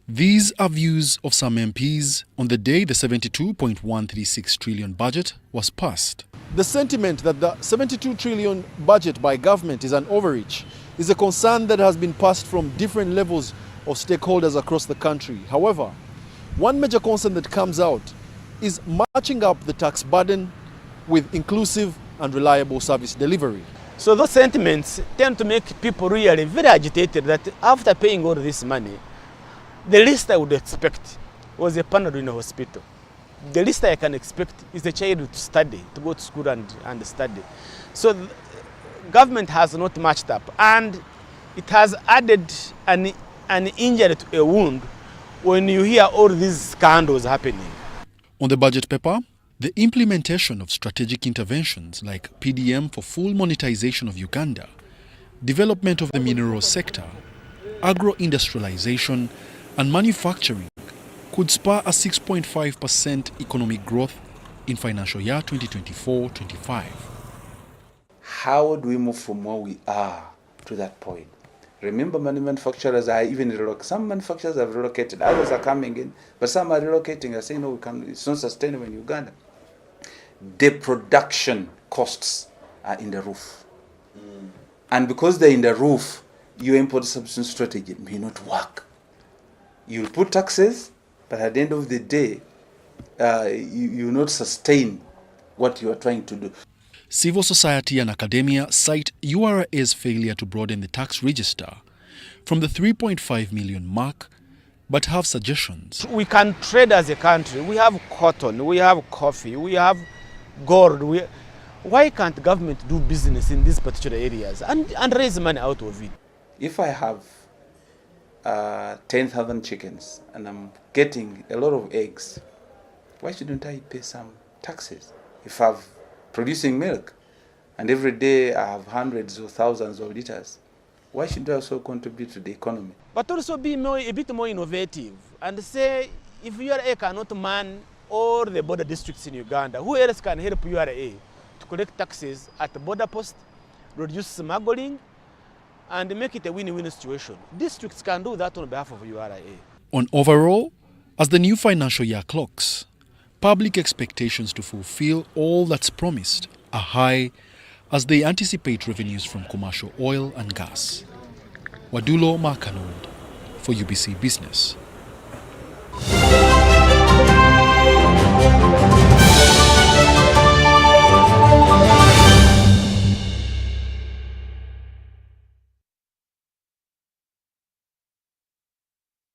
These are views of some MPs on the day the 72.136 trillion budget was passed. The sentiment that the 72 trillion budget by government is an overreach is a concern that has been passed from different levels of stakeholders across the country. However, one major concern that comes out is matching up the tax burden with inclusive and reliable service delivery. So those sentiments tend to make people really very agitated that after paying all this money, the least I would expect was a panel in a hospital. The least I can expect is a child to study, to go to school and study. So the government has not matched up, and it has added an injury to a wound when you hear all these scandals happening. On the budget paper, the implementation of strategic interventions like PDM for full monetization of Uganda, development of the mineral sector, agro-industrialization and manufacturing could spur a 6.5% economic growth in financial year 2024-25. How do we move from where we are to that point? Remember, many manufacturers are even relocated. Some manufacturers have relocated, others are coming in, but some are relocating and saying, no, it's not sustainable in Uganda. The production costs are in the roof. And because they're in the roof, your import substitution strategy may not work. You put taxes, but at the end of the day, you will not sustain what you are trying to do. Civil society and academia cite URA's failure to broaden the tax register from the 3.5 million mark, but have suggestions. We can trade as a country. We have cotton, we have coffee, we have gold. Why can't government do business in these particular areas and raise money out of it? If I have 10,000 chickens and I'm getting a lot of eggs, why shouldn't I pay some taxes? If I'm producing milk and every day I have hundreds or thousands of liters, why should I also contribute to the economy? But also be a bit more innovative and say, if URA cannot man all the border districts in Uganda, who else can help URA to collect taxes at the border post, reduce smuggling, and make it a win-win situation? Districts can do that on behalf of URA. On overall, as the new financial year clocks, public expectations to fulfill all that's promised are high as they anticipate revenues from commercial oil and gas. Wadulo Makanod for UBC Business.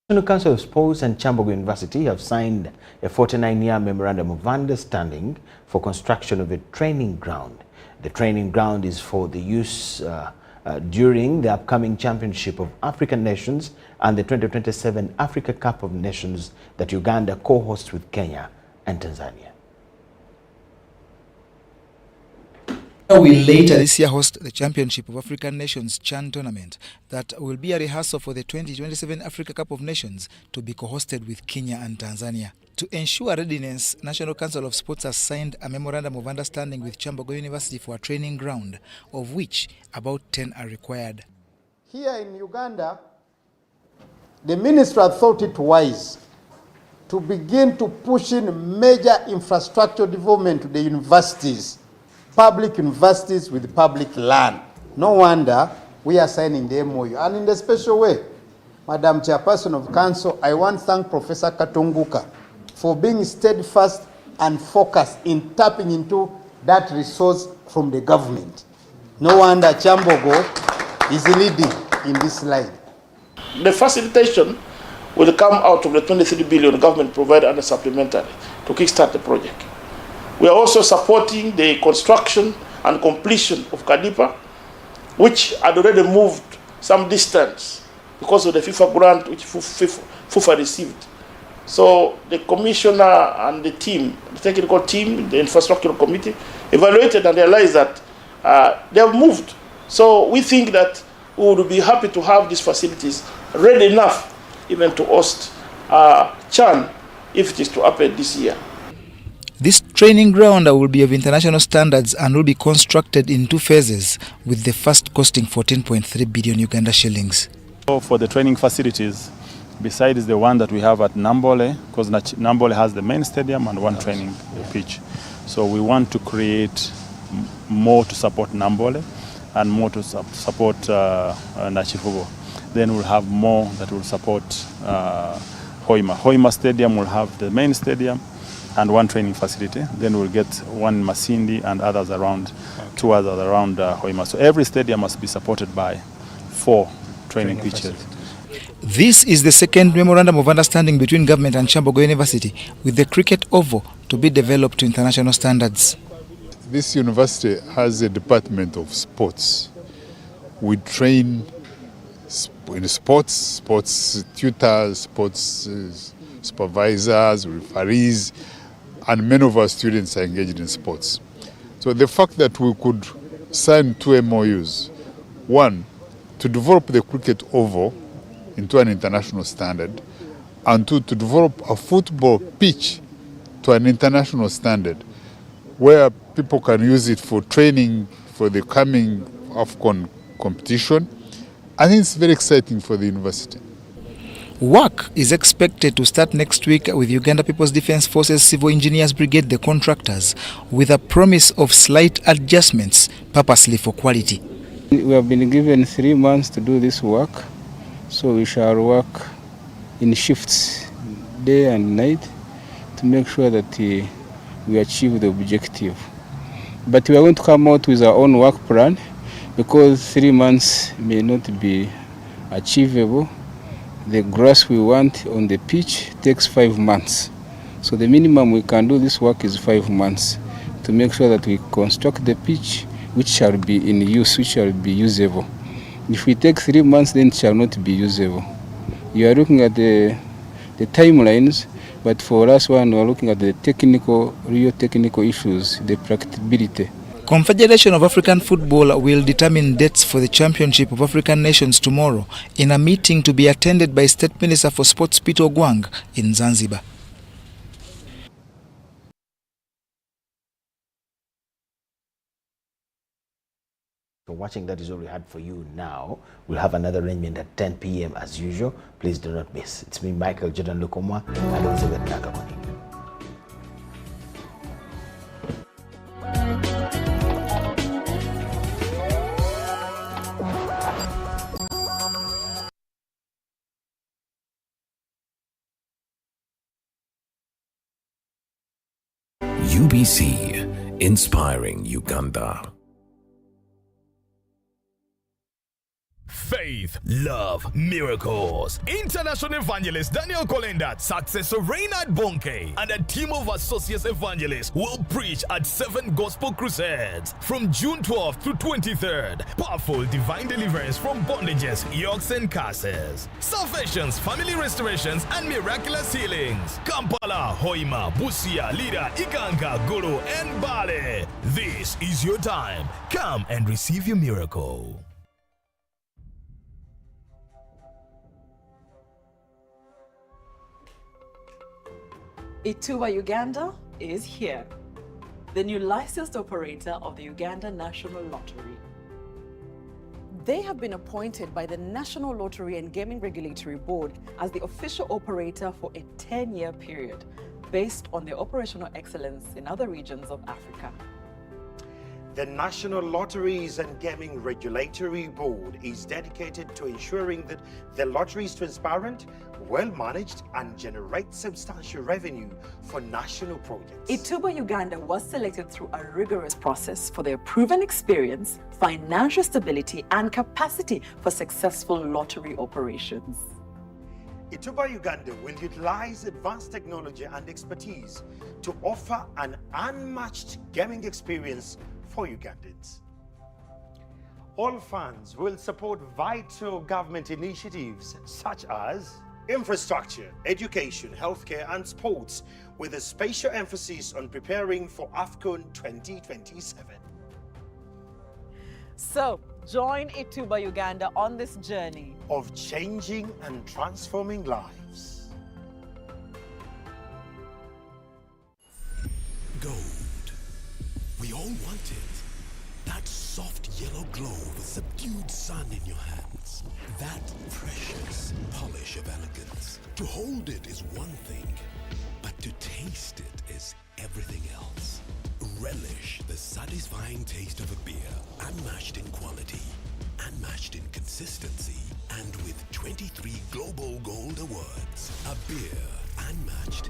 The National Council of Sports and Chambogo University have signed a 49-year memorandum of understanding for construction of a training ground. The training ground is for the use during the upcoming Championship of African Nations and the 2027 Africa Cup of Nations that Uganda co-hosts with Kenya and Tanzania. We later this year host the Championship of African Nations CHAN tournament that will be a rehearsal for the 2027 Africa Cup of Nations to be co-hosted with Kenya and Tanzania. To ensure readiness, National Council of Sports has signed a memorandum of understanding with Chambogo University for a training ground, of which about 10 are required. Here in Uganda, the minister thought it wise to begin to push in major infrastructure development to the universities. Public universities with public land. No wonder we are signing the MOU. And in a special way, Madam Chairperson of Council, I want to thank Professor Katunguka for being steadfast and focused in tapping into that resource from the government. No wonder Chambogo is leading in this line. The facilitation will come out of the 23 billion government provided under supplementary to kickstart the project. We are also supporting the construction and completion of Kadipa, which had already moved some distance because of the FIFA grant which FIFA received. So the commissioner and the team, the technical team, the infrastructure committee, evaluated and realized that they have moved. So we think that we would be happy to have these facilities ready enough even to host CHAN if it is to happen this year. This training ground will be of international standards and will be constructed in 2 phases, with the first costing 14.3 billion Uganda shillings. For the training facilities, besides the one that we have at Nambole, because Nambole has the main stadium and one training pitch. So we want to create more to support Nambole and more to support Nachifugo. Then we'll have more that will support Hoima. Hoima Stadium will have the main stadium and one training facility. Then we'll get one Masindi and others around, 2 others around Hoima. So every stadium must be supported by 4 training pitches. This is the second memorandum of understanding between government and Chambogo University, with the cricket oval to be developed to international standards. This university has a department of sports. We train in sports tutors, sports supervisors, referees, and many of our students are engaged in sports. So the fact that we could sign 2 MOUs, one, to develop the cricket oval into an international standard, and 2, to develop a football pitch to an international standard, where people can use it for training for the coming AFCON competition. I think it's very exciting for the university. Work is expected to start next week with Uganda People's Defence Forces Civil Engineers Brigade, the contractors, with a promise of slight adjustments purposely for quality. We have been given 3 months to do this work, so we shall work in shifts, day and night, to make sure that we achieve the objective. But we are going to come out with our own work plan, because 3 months may not be achievable. The grass we want on the pitch takes 5 months. So the minimum we can do this work is 5 months to make sure that we construct the pitch which shall be in use, which shall be usable. If we take 3 months, then it shall not be usable. You are looking at the timelines, but for us we are looking at the real technical issues, the practicability. Confederation of African Football will determine dates for the Championship of African Nations tomorrow in a meeting to be attended by State Minister for Sports Peter Ogwang in Zanzibar. For watching, that is all we had for you now. We'll have another arrangement at 10 p.m. as usual. Please do not miss. It's me, Micheal Jordan Lukomwa, and Elizabeth Nakakoni. UBC, inspiring Uganda. Faith, love, miracles. International evangelist Daniel Kolenda, successor Reynard Bonke, and a team of associate evangelists will preach at 7 gospel crusades from June 12th to 23rd. Powerful divine deliverance from bondages, yokes, and curses. Salvations, family restorations, and miraculous healings. Kampala, Hoima, Busia, Lida, Ikanga, Gulu, and Bale. This is your time. Come and receive your miracle. Ituba Uganda is here, the new licensed operator of the Uganda National Lottery. They have been appointed by the National Lottery and Gaming Regulatory Board as the official operator for a 10-year period, based on their operational excellence in other regions of Africa. The National Lotteries and Gaming Regulatory Board is dedicated to ensuring that the lottery is transparent, well-managed, and generates substantial revenue for national projects. Ituba Uganda was selected through a rigorous process for their proven experience, financial stability, and capacity for successful lottery operations. Ituba Uganda will utilize advanced technology and expertise to offer an unmatched gaming experience for Ugandans. All funds will support vital government initiatives such as infrastructure, education, healthcare, and sports, with a special emphasis on preparing for AFCON 2027. So, join Ituba Uganda on this journey of changing and transforming lives. Gold. We all want it. That soft yellow glow with subdued sun in your hands. That precious polish of elegance. To hold it is one thing, but to taste it is everything else. Relish the satisfying taste of a beer, unmatched in quality, unmatched in consistency, and with 23 Global Gold Awards. A beer unmatched